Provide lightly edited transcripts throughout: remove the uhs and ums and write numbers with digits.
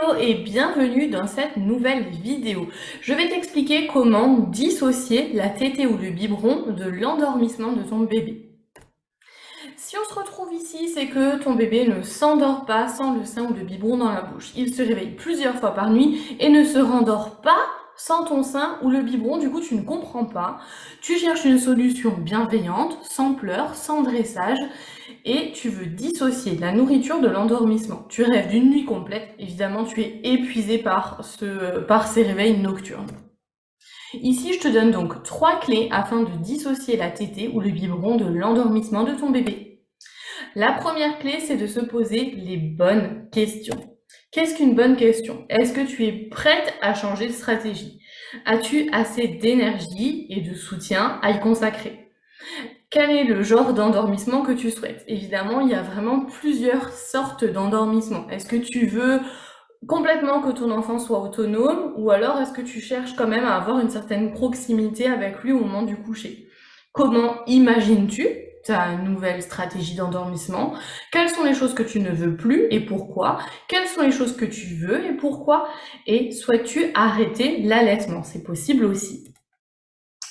Hello et bienvenue dans cette nouvelle vidéo. Je vais t'expliquer comment dissocier la tétée ou le biberon de l'endormissement de ton bébé. Si on se retrouve ici, c'est que ton bébé ne s'endort pas sans le sein ou le biberon dans la bouche. Il se réveille plusieurs fois par nuit et ne se rendort pas sans ton sein ou le biberon. Du coup, tu ne comprends pas. Tu cherches une solution bienveillante, sans pleurs, sans dressage, et tu veux dissocier la nourriture de l'endormissement. Tu rêves d'une nuit complète. Évidemment, tu es épuisé par ces réveils nocturnes. Ici, je te donne donc 3 clés afin de dissocier la tétée ou le biberon de l'endormissement de ton bébé. La première clé, c'est de se poser les bonnes questions. Qu'est-ce qu'une bonne question? Est-ce que tu es prête à changer de stratégie? As-tu assez d'énergie et de soutien à y consacrer? Quel est le genre d'endormissement que tu souhaites? Évidemment, il y a vraiment plusieurs sortes d'endormissement. Est-ce que tu veux complètement que ton enfant soit autonome ou alors est-ce que tu cherches quand même à avoir une certaine proximité avec lui au moment du coucher? Comment imagines-tu ta nouvelle stratégie d'endormissement? Quelles sont les choses que tu ne veux plus et pourquoi? Quelles sont les choses que tu veux et pourquoi? Et souhaites-tu arrêter l'allaitement? C'est possible aussi.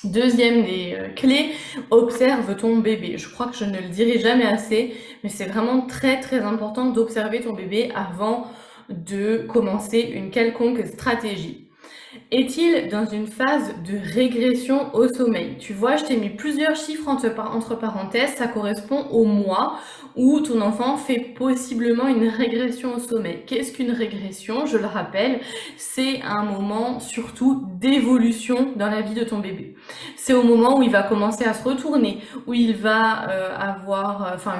Deuxième des clés, observe ton bébé. Je crois que je ne le dirai jamais assez, mais c'est vraiment très très important d'observer ton bébé avant de commencer une quelconque stratégie. Est-il dans une phase de régression au sommeil? Tu vois, je t'ai mis plusieurs chiffres entre parenthèses, ça correspond au mois où ton enfant fait possiblement une régression au sommeil. Qu'est-ce qu'une régression? Je le rappelle, c'est un moment surtout d'évolution dans la vie de ton bébé. C'est au moment où il va commencer à se retourner, où il va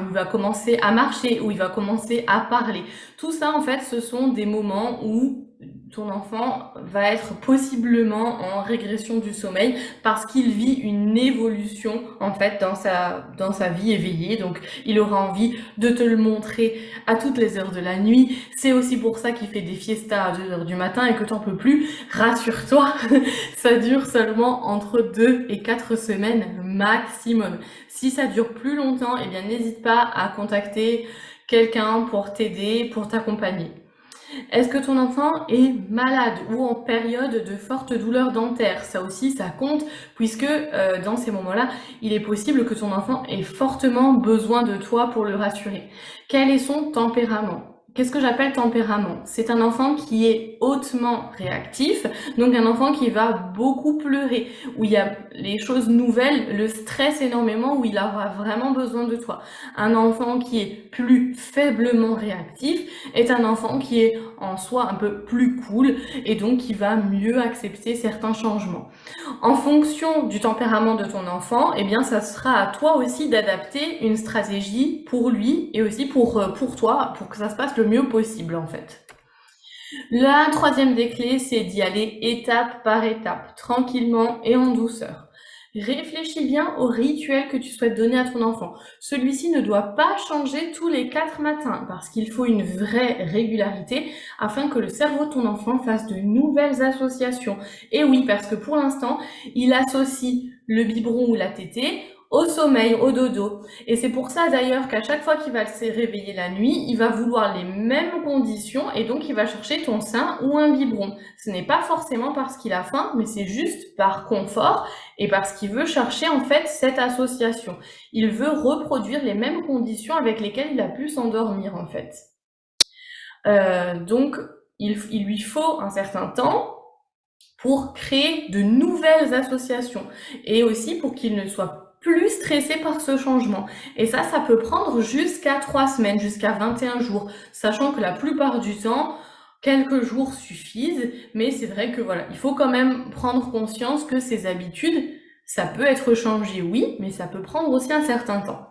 il va commencer à marcher, où il va commencer à parler. Tout ça, en fait, ce sont des moments où ton enfant va être possiblement en régression du sommeil parce qu'il vit une évolution en fait dans sa vie éveillée. Donc il aura envie de te le montrer à toutes les heures de la nuit. C'est aussi pour ça qu'il fait des fiestas à 2 heures du matin et que t'en peux plus. Rassure-toi, ça dure seulement entre 2 et 4 semaines maximum. Si ça dure plus longtemps, eh bien n'hésite pas à contacter quelqu'un pour t'aider, pour t'accompagner. Est-ce que ton enfant est malade ou en période de forte douleur dentaire? Ça aussi, ça compte puisque dans ces moments-là, il est possible que ton enfant ait fortement besoin de toi pour le rassurer. Quel est son tempérament? Qu'est-ce que j'appelle tempérament? C'est un enfant qui est hautement réactif, donc un enfant qui va beaucoup pleurer, où il y a les choses nouvelles, le stress énormément, où il aura vraiment besoin de toi. Un enfant qui est plus faiblement réactif est un enfant qui est en soi un peu plus cool et donc qui va mieux accepter certains changements. En fonction du tempérament de ton enfant, eh bien ça sera à toi aussi d'adapter une stratégie pour lui et aussi pour toi, pour que ça se passe le mieux possible en fait. La troisième des clés, c'est d'y aller étape par étape, tranquillement et en douceur. Réfléchis bien au rituel que tu souhaites donner à ton enfant. Celui-ci ne doit pas changer tous les 4 matins parce qu'il faut une vraie régularité afin que le cerveau de ton enfant fasse de nouvelles associations. Et oui, parce que pour l'instant, il associe le biberon ou la tétée au sommeil, au dodo. Et c'est pour ça d'ailleurs qu'à chaque fois qu'il va se réveiller la nuit, il va vouloir les mêmes conditions et donc il va chercher ton sein ou un biberon. Ce n'est pas forcément parce qu'il a faim, mais c'est juste par confort et parce qu'il veut chercher en fait cette association. Il veut reproduire les mêmes conditions avec lesquelles il a pu s'endormir en fait. Donc il lui faut un certain temps pour créer de nouvelles associations et aussi pour qu'il ne soit plus stressé par ce changement. Et ça peut prendre jusqu'à 3 semaines, jusqu'à 21 jours, sachant que la plupart du temps, quelques jours suffisent, mais c'est vrai que voilà, il faut quand même prendre conscience que ces habitudes, ça peut être changé, oui, mais ça peut prendre aussi un certain temps.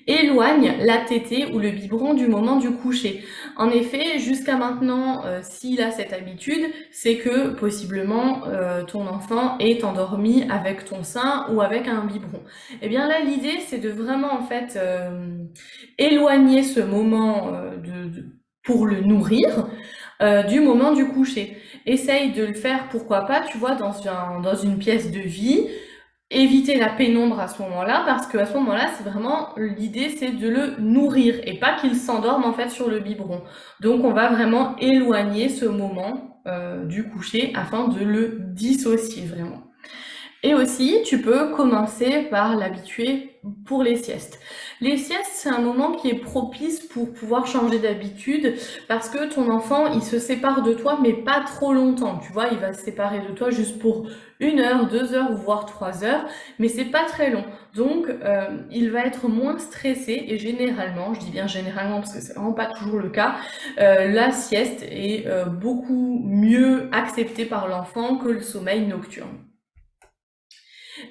Éloigne la tétée ou le biberon du moment du coucher. En effet, jusqu'à maintenant, s'il a cette habitude, c'est que possiblement ton enfant est endormi avec ton sein ou avec un biberon. Et bien là, l'idée, c'est de vraiment en fait éloigner ce moment pour le nourrir du moment du coucher. Essaye de le faire, pourquoi pas, tu vois, dans une pièce de vie, Éviter la pénombre à ce moment-là, parce qu'à ce moment-là, c'est vraiment l'idée, c'est de le nourrir et pas qu'il s'endorme en fait sur le biberon. Donc on va vraiment éloigner ce moment du coucher afin de le dissocier vraiment. Et aussi, tu peux commencer par l'habituer pour les siestes. Les siestes, c'est un moment qui est propice pour pouvoir changer d'habitude parce que ton enfant, il se sépare de toi, mais pas trop longtemps. Tu vois, il va se séparer de toi juste pour 1 heure, 2 heures, voire 3 heures, mais c'est pas très long. Donc, il va être moins stressé et généralement, je dis bien généralement parce que c'est vraiment pas toujours le cas, la sieste est beaucoup mieux acceptée par l'enfant que le sommeil nocturne.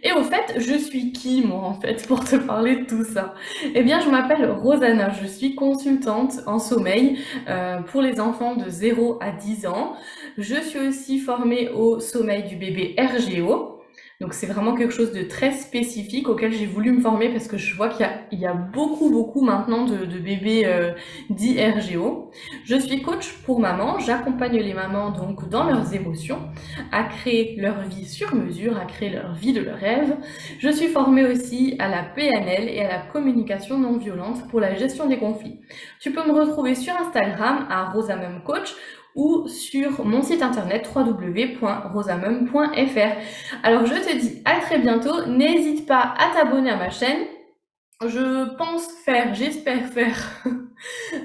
Et au fait, je suis qui, moi, en fait, pour te parler de tout ça? Eh bien, je m'appelle Rosanna, je suis consultante en sommeil pour les enfants de 0 à 10 ans. Je suis aussi formée au sommeil du bébé RGO. Donc c'est vraiment quelque chose de très spécifique auquel j'ai voulu me former parce que je vois qu'il y a beaucoup maintenant de bébés dits RGO. Je suis coach pour maman, j'accompagne les mamans donc dans leurs émotions, à créer leur vie sur mesure, à créer leur vie de leur rêve. Je suis formée aussi à la PNL et à la communication non violente pour la gestion des conflits. Tu peux me retrouver sur Instagram à rosamumcoach ou sur mon site internet www.rosamum.fr. Alors je te dis à très bientôt, n'hésite pas à t'abonner à ma chaîne. Je pense faire, j'espère faire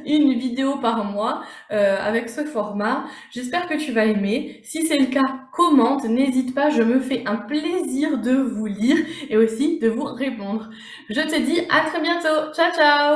une vidéo par mois avec ce format. J'espère que tu vas aimer. Si c'est le cas, commente, n'hésite pas, je me fais un plaisir de vous lire et aussi de vous répondre. Je te dis à très bientôt. Ciao ciao!